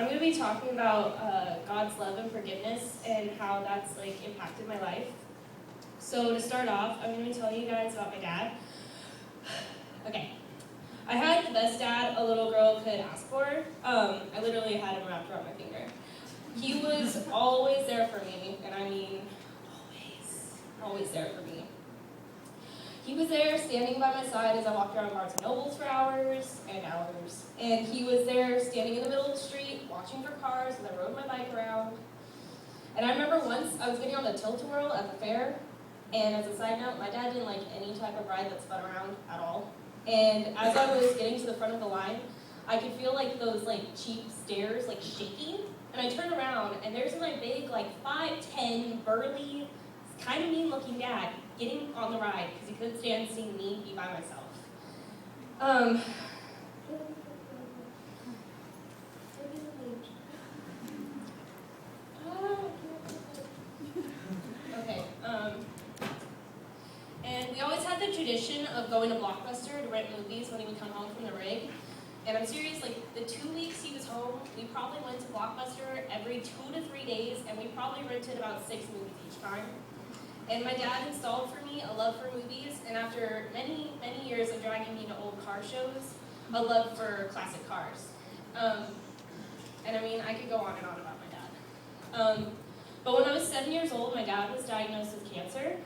I'm going to be talking about God's love and forgiveness and how that's impacted my life. So to start off, I'm going to be telling you guys about my dad. Okay. I had the best dad a little girl could ask for. I literally had him wrapped around my finger. He was always there for me, and I mean, always there for me. He was there standing by my side as I walked around Barnes & Nobles for hours and hours. And he was there standing in the middle of the street, watching for cars as I rode my bike around. And I remember once I was getting on the tilt-a-whirl at the fair, and as a side note, my dad didn't like any type of ride that spun around at all. And as I was getting to the front of the line, I could feel those cheap stairs shaking. And I turned around, and there's my big 5'10", burly, kind of mean-looking dad getting on the ride because he couldn't stand seeing me be by myself. Okay. And we always had the tradition of going to Blockbuster to rent movies when he would come home from the rig. And I'm serious, the 2 weeks he was home, we probably went to Blockbuster every 2 to 3 days, and we probably rented about 6 movies each time. And my dad installed for me a love for movies, and after many, many years of dragging me to old car shows, a love for classic cars. And I mean, I could go on and on about my dad. But when I was 7 years old, my dad was diagnosed with cancer.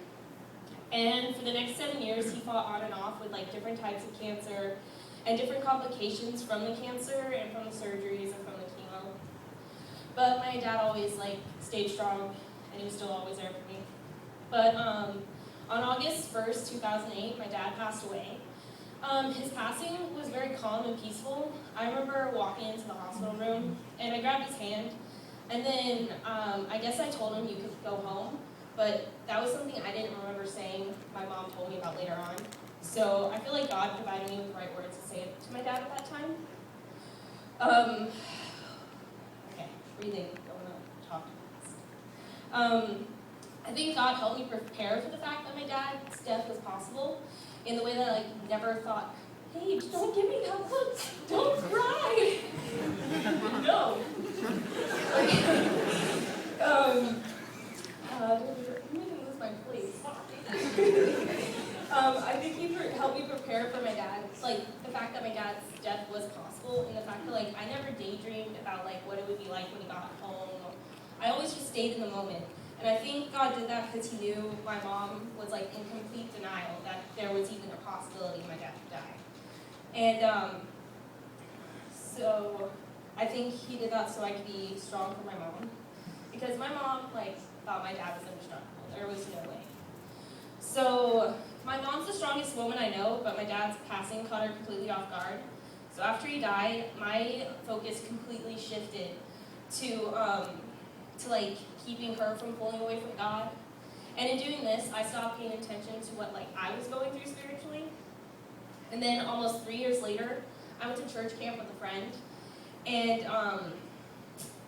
And for the next 7 years, he fought on and off with different types of cancer and different complications from the cancer and from the surgeries and from the chemo. But my dad always stayed strong, and he was still always there for me. But on August 1st, 2008, my dad passed away. His passing was very calm and peaceful. I remember walking into the hospital room, and I grabbed his hand, and then I guess I told him you could go home, but that was something I didn't remember saying. My mom told me about later on. So I feel like God provided me with the right words to say to my dad at that time. Okay, breathing, don't want to talk too fast. I think God helped me prepare for the fact that my dad's death was possible in the way that I never thought, hey, don't give me that look, don't cry. No. I'm going to lose my place. I think he helped me prepare for my dad, the fact that my dad's death was possible, and the fact that I never daydreamed about what it would be like when he got home. I always just stayed in the moment. And I think God did that because he knew my mom was in complete denial that there was even a possibility my dad could die. And so I think he did that so I could be strong for my mom. Because my mom thought my dad was indestructible. There was no way. So my mom's the strongest woman I know, but my dad's passing caught her completely off guard. So after he died, my focus completely shifted to keeping her from pulling away from God. And in doing this, I stopped paying attention to what I was going through spiritually. And then almost 3 years later, I went to church camp with a friend, and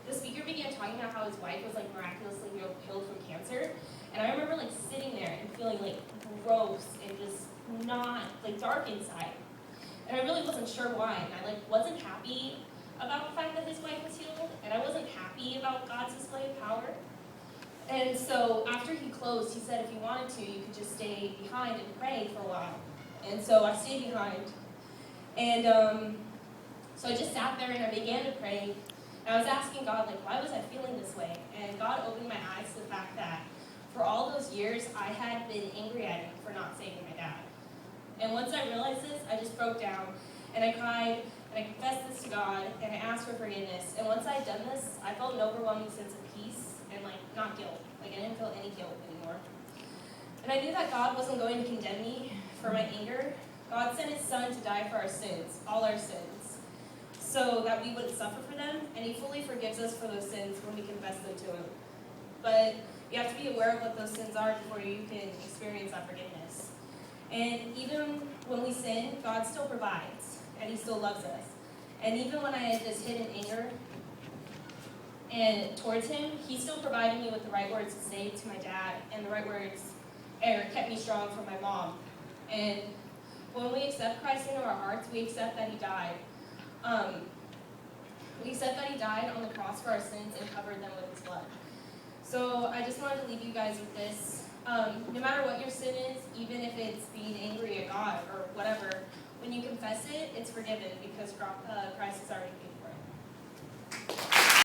the speaker began talking about how his wife was miraculously healed from cancer. And I remember sitting there and feeling gross and just not dark inside. And I really wasn't sure why. And I wasn't happy about the fact that his wife was healed, and I wasn't happy about God's display of power. And so after he closed, he said if you wanted to, you could just stay behind and pray for a while. And so I stayed behind. And so I just sat there and I began to pray. And I was asking God, why was I feeling this way? And God opened my eyes to the fact that for all those years, I had been angry at him for not saving my dad. And once I realized this, I just broke down, and I cried, and I confessed this to God, and I asked for forgiveness. And once I had done this, I felt an overwhelming sense of peace and not guilt. I didn't feel any guilt anymore. And I knew that God wasn't going to condemn me for my anger. God sent his son to die for our sins, all our sins, so that we wouldn't suffer for them, and he fully forgives us for those sins when we confess them to him. But you have to be aware of what those sins are before you can experience that forgiveness. And even when we sin, God still provides, and he still loves us. And even when I had this hidden anger and towards him, he still provided me with the right words to say to my dad, and the right words kept me strong for my mom. And when we accept Christ into our hearts, we accept that he died. We accept that he died on the cross for our sins and covered them with his blood. So I just wanted to leave you guys with this. No matter what your sin is, even if it's being angry at God or whatever, when you confess it, it's forgiven because Christ has already paid for it.